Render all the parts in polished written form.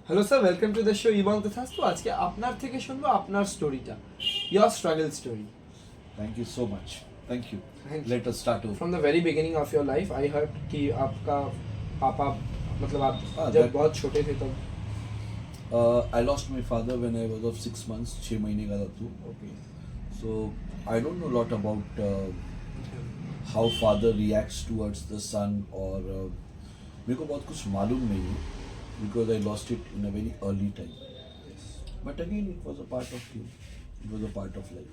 Hello sir, welcome to the show ইবং তথাস। তো আজকে আপনার থেকে শুনবো আপনার স্টোরিটা, your struggle story. Thank you so much. Thank you. Thank you. Let us start over. From the very beginning of your life I heard कि आपका पापा, मतलब आप हाँ, जब that- बहुत छोटे थे तब। I lost my father when I was of 6 months. 6 महीने का था तू. Okay. So I don't know a lot about how father reacts towards the son or मेरे को बहुत कुछ मालूम नहीं है because I lost it in a very early time. But again, it was a part of you. It was a part of life.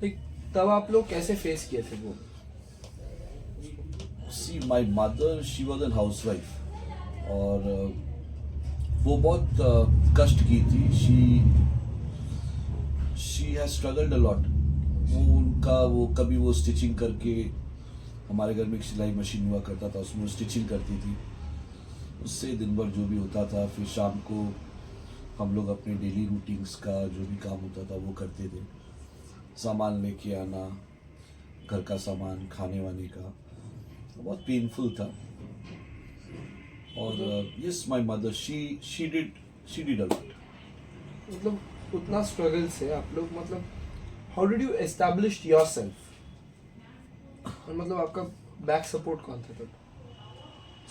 Like तब आप लोग कैसे फेस किए थे वो? See, my mother, she was a housewife और वो बहुत कष्ट की थी. She has struggled a lot. वो कभी वो स्टिचिंग करके, हमारे घर में एक सिलाई मशीन हुआ करता था, उसमें वो स्टिचिंग करती थी. उससे दिन भर जो भी होता था, फिर शाम को हम लोग अपने डेली रूटीन्स का जो भी काम होता था वो करते थे. सामान लेके आना, घर का सामान, खाने वाने का, बहुत पेनफुल था. और yes, my mother she did a lot. मतलब उतना स्ट्रगल से आप लोग, मतलब how did you establish yourself? मतलब आपका बैक सपोर्ट कौन था तब?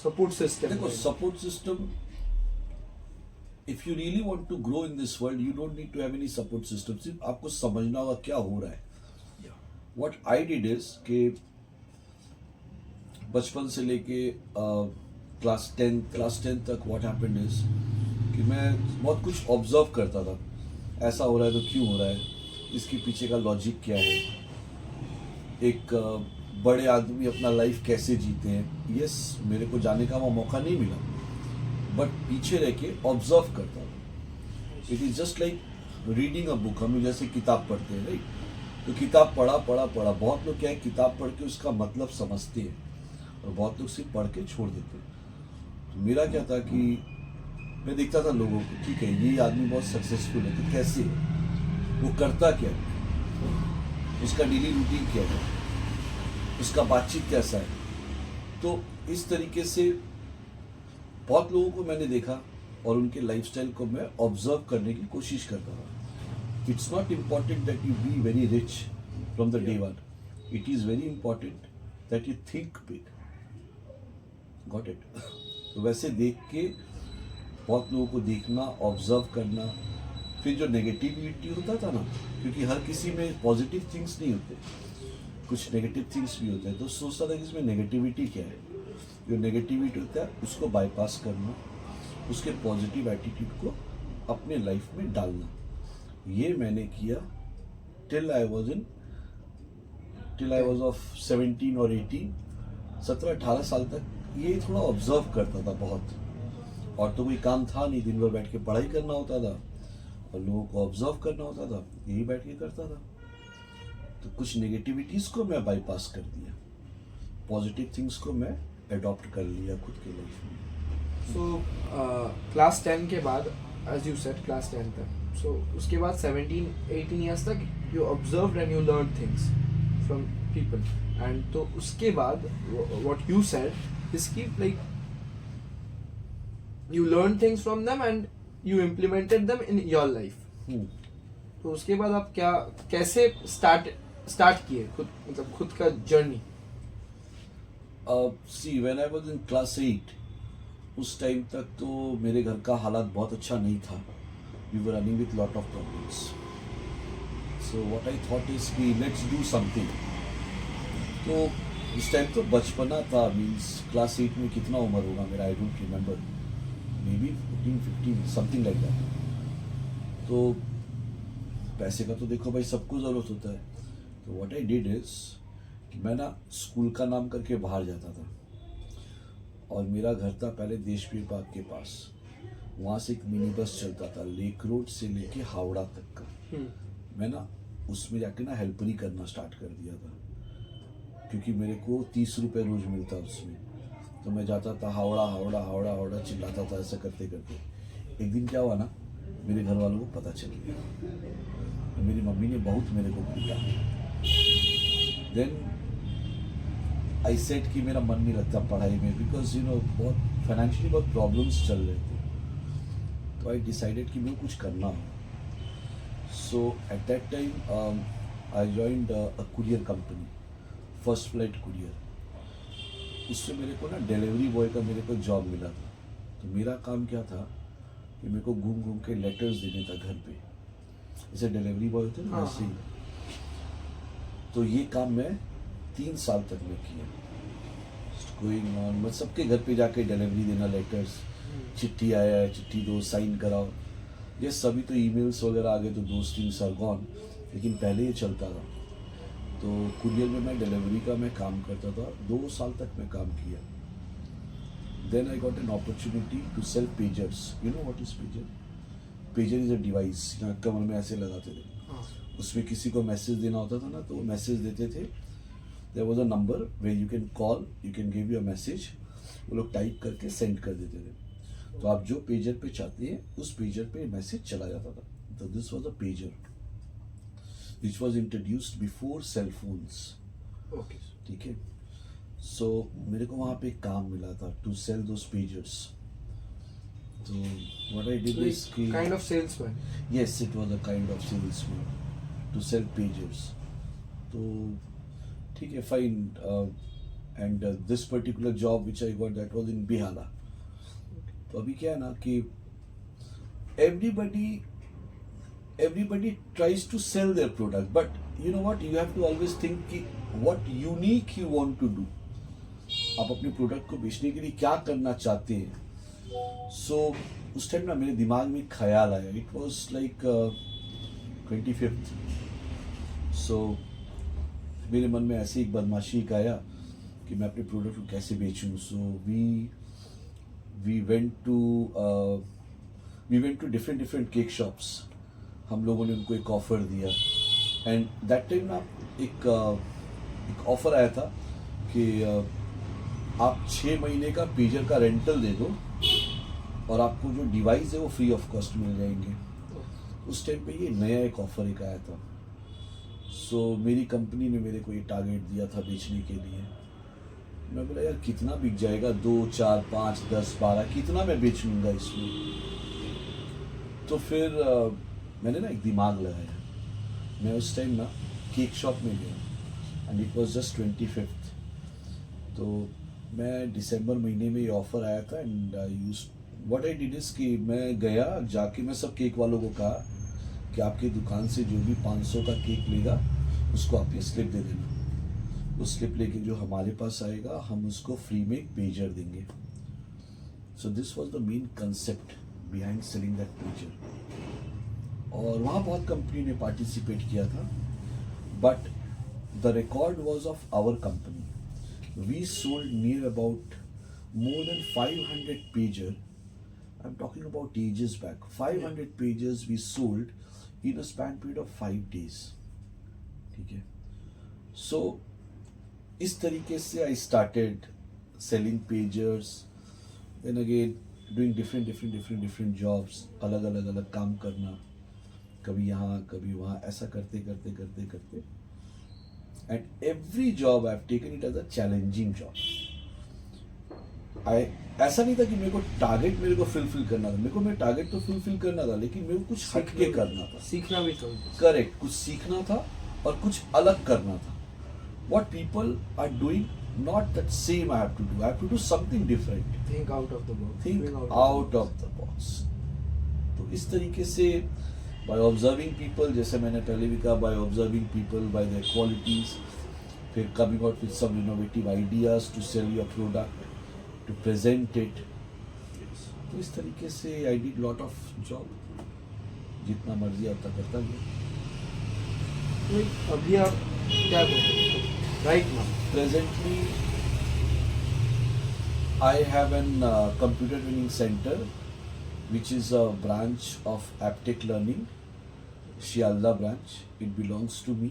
Support system? देखो, support system, if you really want to grow in this world, you don't need to have any support system. सिर्फ आपको समझना होगा क्या हो रहा है. व्हाट आई डिड इज कि बचपन से लेके क्लास 10 तक व्हाट हैपेंड इज कि मैं बहुत कुछ ऑब्जर्व करता था. ऐसा हो रहा है तो क्यों हो रहा है, इसके पीछे का लॉजिक क्या है, एक बड़े आदमी अपना लाइफ कैसे जीते हैं. यस, मेरे को जाने का वो मौका नहीं मिला, बट पीछे रह के ऑब्जर्व करता था. It is just like reading a book. हम जैसे किताब पढ़ते हैं, राइट? तो किताब पढ़ा. बहुत लोग क्या है, किताब पढ़ के उसका मतलब समझते हैं और बहुत लोग सिर्फ पढ़ के छोड़ देते हैं. तो मेरा क्या था कि मैं देखता था लोगों को, ठीक है ये आदमी बहुत सक्सेसफुल है, तो कैसे है, वो करता क्या है, उसका डेली रूटीन क्या है, उसका बातचीत कैसा है. तो इस तरीके से बहुत लोगों को मैंने देखा और उनके लाइफस्टाइल को मैं ऑब्जर्व करने की कोशिश करता था. It's not important that you be very rich from the day one. It is very important that you think big. Got it? तो वैसे देख के बहुत लोगों को देखना, ऑब्जर्व करना. फिर जो नेगेटिविटी होता था ना, क्योंकि हर किसी में पॉजिटिव थिंग्स नहीं होते, कुछ नेगेटिव थिंग्स भी होते हैं, तो सोचता था कि इसमें नेगेटिविटी क्या है. जो नेगेटिविटी होता है उसको बाईपास करना, उसके पॉजिटिव एटीट्यूड को अपने लाइफ में डालना. ये मैंने किया टिल आई वॉज ऑफ 17 और 18, 17-18 साल तक. ये थोड़ा ऑब्जर्व करता था बहुत, और तो कोई काम था नहीं, दिन भर बैठ के पढ़ाई करना होता था और लोगों को ऑब्जर्व करना होता था, यही बैठ के करता था. तो कुछ नेगेटिविटीज़ को मैं बाईपास कर दिया, पॉजिटिव थिंग्स को मैं अडॉप्ट कर लिया खुद के लाइफ में. सो क्लास 10 के बाद, एज यू सेड, क्लास 10 तक, सो उसके बाद 17-18 ईयर्स तक you observed and you learn things from people. And तो उसके बाद व्हाट यू सेड इज कि like you learn things from them and you implemented them in your life. तो उसके बाद आप क्या, कैसे स्टार्ट किए खुद, मतलब खुद का journey? See, when I was in class 8, उस टाइम तक तो मेरे घर का हालात बहुत अच्छा नहीं था. We were running with lot of problems. So what I thought is कि लेट्स डू समथिंग. तो उस टाइम तो बचपना था, मीन्स क्लास 8 में कितना उम्र होगा मेरा, I don't remember, maybe 14-15, something like that. तो पैसे का तो देखो भाई, सबको ज़रूरत होता है. तो व्हाट आई डिड इज कि मैं ना स्कूल का नाम करके बाहर जाता था, और मेरा घर था पहले देशप्रिय पार्क के पास. वहाँ से एक मिनी बस चलता था लेक रोड से लेके हावड़ा तक का. मैं ना उसमें जाके ना हेल्परी करना स्टार्ट कर दिया था, क्योंकि मेरे को 30 रुपये रोज मिलता उसमें. तो मैं जाता था हावड़ा चिल्लाता था, ऐसा करते करते. एक दिन क्या हुआ ना, मेरे घर वालों को पता चल गया. तो मेरी मम्मी ने बहुत मेरे को पीटा. देन आई सेड कि मेरा मन नहीं लगता पढ़ाई में, बिकॉज बहुत फाइनेंशियली बहुत प्रॉब्लम्स चल रहे थे. तो आई डिसाइडेड कि मेरे को कुछ करना हो. So at that time I joined a courier company, First Flight courier. उससे मेरे को ना डिलीवरी बॉय का मेरे को जॉब मिला था. तो मेरा काम क्या था कि मेरे को घूम घूम के लेटर्स देने था घर पे, जैसे डिलीवरी बॉय होते हैं ना वैसे ही. तो ये काम मैं 3 साल तक मैं किया. गोइंग ऑन, मैं सबके घर पे जाके डिलीवरी देना, लेटर्स, चिट्ठी आया है, चिट्ठी दो, साइन कराओ. ये सभी तो ईमेल्स वगैरह आ गए तो दोस्त 3 साल गॉन, लेकिन पहले ये चलता था. तो कुरियर में मैं डिलीवरी का मैं काम करता था. 2 साल तक मैं काम किया. Then I got an opportunity to sell pagers. You know what is pager? Pager is a device, यहाँ कमर में ऐसे लगाते थे. उसमें किसी को मैसेज देना होता था ना, तो वो मैसेज देते थे. There was a number where you can call, you can give your message. वो लोग टाइप करके सेंड कर देते थे. तो आप जो पेजर पे चाहते हैं उस पेजर पे मैसेज चला जाता था. तो this was a pager which was introduced before cell phones. Okay. ठीक है. सो मेरे को वहाँ पे काम मिला था टू सेल दोज पेजर्स. तो व्हाट आई डिड इज कि Kind of salesman. yes, it was a kind of salesman to sell pagers. तो ठीक है, fine. And this particular job which I got that was in Behala. तो अभी क्या है ना कि everybody tries to sell their product, but you know what, you have to always think कि what unique you want to do. आप अपने product को बेचने के लिए क्या करना चाहते हैं. सो उस टाइम ना मेरे दिमाग में ख्याल आया. It was like 25th. सो मेरे मन में ऐसे एक बदमाशी का आया कि मैं अपने प्रोडक्ट को कैसे बेचूं. So we went to different cake shops. हम लोगों ने उनको एक ऑफ़र दिया. एंड दैट टाइम ना एक ऑफ़र आया था कि आप 6 महीने का पेजर का रेंटल दे दो और आपको जो डिवाइस है वो फ्री ऑफ कॉस्ट मिल जाएंगे. उस टाइम पे ये नया एक ऑफ़र एक आया था. सो मेरी कंपनी ने मेरे को ये टारगेट दिया था बेचने के लिए. मैं बोला यार कितना बिक जाएगा, 2, 4, 5, 10, 12, कितना मैं बेच लूँगा इसमें. तो फिर मैंने ना एक दिमाग लगाया. मैं उस टाइम ना केक शॉप में गया and it was just 25th. तो मैं दिसंबर महीने में ये ऑफ़र आया था. And what I did is कि मैं गया, जाके मैं सब केक वालों को कहा कि आपकी दुकान से जो भी 500 का केक लेगा उसको आप ये स्लिप दे देना. वो स्लिप लेके जो हमारे पास आएगा हम उसको फ्री में एक पेजर देंगे. So this was the main concept behind selling that pager. और वहाँ बहुत कंपनी ने पार्टिसिपेट किया था. But the record was of our company. We sold near about more than 500 pager. I'm talking about ages back. 500 pages we sold in a span period of 5 days. ठीक है. So इस तरीके से I started selling pagers. Then again doing different jobs. अलग काम करना. कभी यहाँ कभी वहाँ, ऐसा करते करते. And every job I've taken it as a challenging job. ऐसा नहीं था कि मेरे को टारगेट मेरे को फुलफिल करना था. मेरे टारगेट तो फुलफिल करना था, लेकिन मेरे को कुछ हट के करना था. सीखना भी था. करेक्ट, कुछ सीखना था और कुछ अलग करना था. What people are doing, not that same I have to do. I have to do something different. Think out of the box. Think out of the box. तो इस तरीके से by observing people, जैसे मैंने पहले भी कहा, by observing people by their qualities, फिर coming out with some innovative ideas to sell your product, to present it. तो इस तरीके से I did lot of job. जितना मर्जी आता करता गया. तो अभी आप क्या कर रहे हो? Right now. Presently, I have an computer training center, which is a branch of Aptech Learning, Shialda branch. It belongs to me.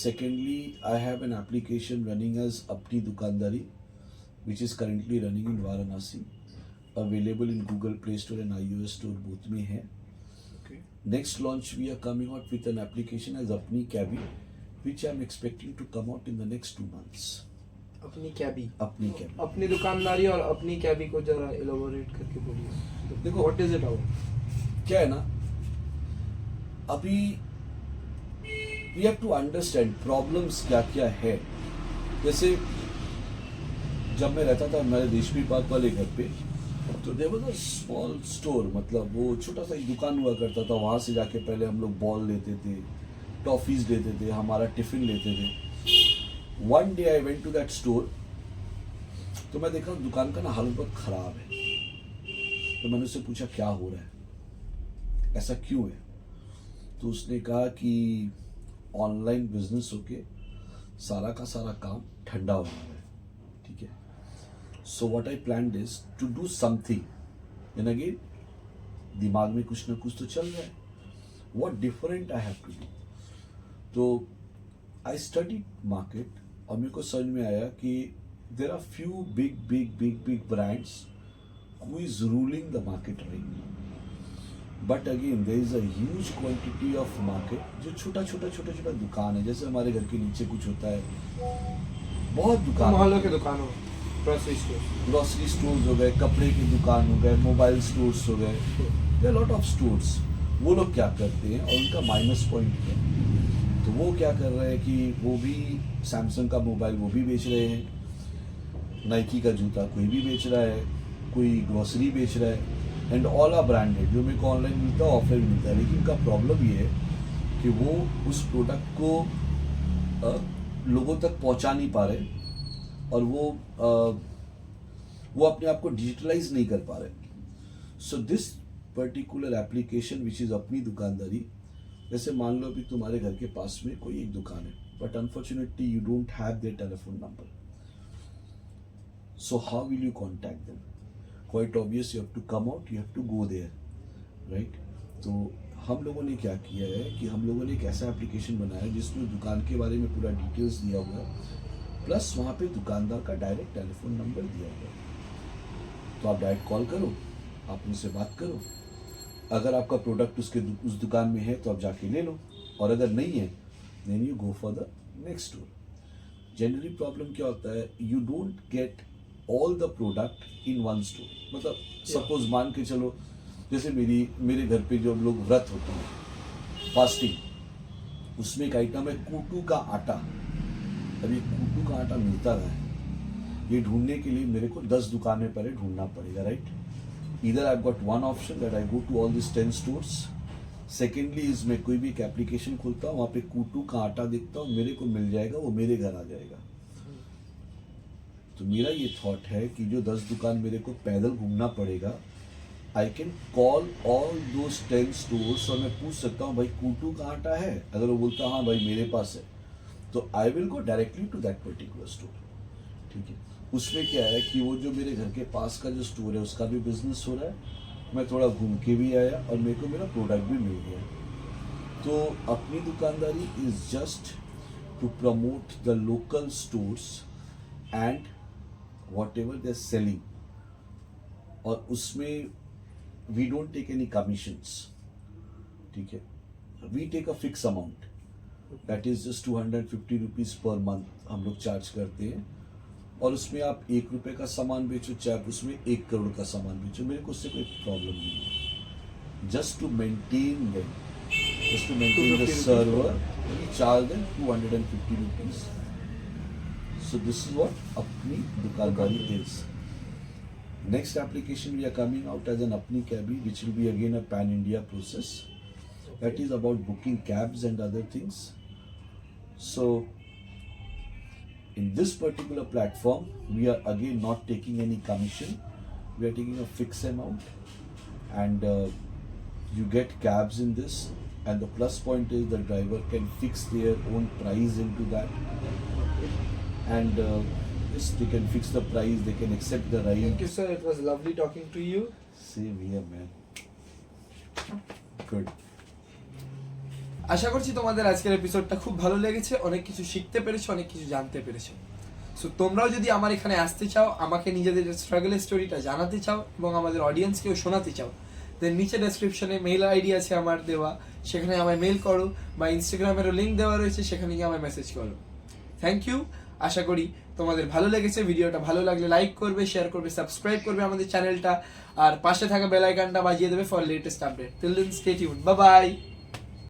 Secondly, I have an application running as Apni Dukandari, which is currently running in Varanasi, available in Google Play Store and iOS Store, both में है. Okay. Next launch we are coming out with an application as Apni Cabby, which I am expecting to come out in the next 2 months. अपनी कैबी, अपनी कैबी। अपनी दुकानदारी और अपनी कैबी को जरा एलोबोरेट करके बोलिए। देखो, व्हाट इज इट अबाउट? क्या है ना, अभी we have to understand problems क्या क्या है। जैसे जब मैं रहता था हमारे देशवी पार्क वाले घर पे, तो there was a small store, मतलब वो छोटा सा एक दुकान हुआ करता था। वहाँ से जाके पहले हम लोग बॉल लेते थे, टॉफीज लेते थे, हमारा टिफिन लेते थे। One day I went to that store, तो मैं देखा दुकान का ना हालत बहुत खराब है। तो मैंने उससे पूछा क्या हो रहा है, ऐसा क्यों है? तो उसने कहा कि ऑनलाइन बिजनेस होके सारा का सारा काम ठंडा हो रहा है। ठीक है, so what I planned is to do something, and again दिमाग में कुछ ना कुछ तो चल रहा है, what different I have to do. तो आई स्टडी मार्केट और मेरे को समझ में आया कि there are few big brands who is ruling the market right now. But again, there is a huge quantity of market जो छोटा दुकान है। जैसे हमारे घर के नीचे कुछ होता है, बहुत दुकान, मोहल्लों के दुकानों, ग्रोसरी स्टोर, ग्रोसरी स्टोर्स हो गए, कपड़े की दुकान हो गए, मोबाइल स्टोर्स हो गए, देयर लॉट ऑफ स्टोर्स। वो लोग क्या करते हैं और उनका माइनस पॉइंट क्या है? तो वो क्या कर रहे हैं कि वो भी सैमसंग का मोबाइल वो भी बेच रहे हैं, नाइकी का जूता कोई भी बेच रहा है, कोई ग्रोसरी बेच रहा है, एंड ऑल आर ब्रांडेड। जो मेरे को ऑनलाइन मिलता है ऑफलाइन मिलता है, लेकिन उनका प्रॉब्लम ये है कि वो उस प्रोडक्ट को लोगों तक पहुंचा नहीं पा रहे, और वो अपने आप को डिजिटलाइज नहीं कर पा रहे। So this particular application which is अपनी दुकानदारी, जैसे मान लो अभी तुम्हारे घर के पास में कोई एक दुकान है, but unfortunately you don't have their telephone number, so how will you contact them? Quite obvious, you have to come out, you have to go there, right? तो हम लोगों ने क्या किया है कि हम लोगों ने एक ऐसा एप्लीकेशन बनाया जिसमें दुकान के बारे में पूरा डिटेल्स दिया हुआ है, प्लस वहाँ पे दुकानदार का डायरेक्ट टेलीफोन नंबर दिया हुआ है। तो आप डायरेक्ट कॉल करो, आप उनसे बात करो, अगर आपका प्रोडक्ट उस दुकान में है तो आप जाके ले लो, और अगर नहीं है then you go for the next store. Generally problem क्या होता है, you don't get all the product in one store. मतलब सपोज मान के चलो, जैसे मेरे घर पे जो लोग व्रत होते हैं, फास्टिंग, उसमें एक आइटम है कूटू का आटा। अब ये कूटू का आटा मिलता रहा है, ये ढूंढने के लिए मेरे को 10 दुकानें पहले ढूंढना पड़ेगा, राइट? इधर I got one option that I go to all this 10 stores. Secondly is मैं कोई भी एक एप्लीकेशन खोलता हूँ, वहाँ पे कूटू का आटा देखता हूँ, मेरे को मिल जाएगा, वो मेरे घर आ जाएगा। तो मेरा ये थॉट है कि जो 10 दुकान मेरे को पैदल घूमना पड़ेगा, I can call all those 10 stores और मैं पूछ सकता हूँ भाई कूटू का आटा है? अगर वो बोलता हाँ भाई मेरे पास है, तो I will go directly to that particular store. ठीक है, उसमें क्या है कि वो जो मेरे घर के पास का जो स्टोर है उसका भी बिजनेस हो रहा है, मैं थोड़ा घूम के भी आया और मेरे को मेरा प्रोडक्ट भी मिल गया। तो अपनी दुकानदारी is just to promote the local stores and whatever they're selling, और उसमें we don't take any commissions, ठीक है? We take a fixed amount, that is just 250 rupees per month हम लोग चार्ज करते हैं, और उसमें आप 1 रुपये का सामान बेचो चाहे आप उसमें 1 करोड़ का सामान बेचो, मेरे को उससे कोई प्रॉब्लम नहीं है। Just to maintain them, just to maintain the server, we charge them 250 rupees. So this is what Apni Dukandari is. Next application we are coming out as an Apni Cabby, which will be again a pan-India process. That is about booking cabs and other things. So in this particular platform, we are again not taking any commission. We are taking a fixed amount, and you get cabs in this. And the plus point is the driver can fix their own price into that. And yes, they can fix the price, they can accept the ride. Thank you, sir. It was lovely talking to you. Same here, man. Good. আশা করছি তোমাদের আজকের এপিসোডটা খুব ভালো লেগেছে, অনেক কিছু শিখতে পেরেছো, অনেক কিছু জানতে পেরেছো। সো তোমরাও যদি আমার এখানে আসতে চাও, আমাকে নিজেদের স্ট্রাগলের স্টোরিটা জানাতে চাও এবং আমাদের অডিয়েন্সকেও শোনাতে চাও, দেন নিচে ডেসক্রিপশনে মেল আইডি আছে আমার দেওয়া, সেখানে আমায় মেল করো, বা ইনস্টাগ্রামেরও লিঙ্ক দেওয়া রয়েছে, সেখানে গিয়ে আমায় মেসেজ করো। Thank you. আশা করি তোমাদের ভালো লেগেছে। ভিডিওটা ভালো লাগলে লাইক করবে, শেয়ার করবে, সাবস্ক্রাইব করবে আমাদের চ্যানেলটা, আর পাশে থাকা বেল আইকনটা বাজিয়ে দেবে for latest update. Till then stay tune, bye by.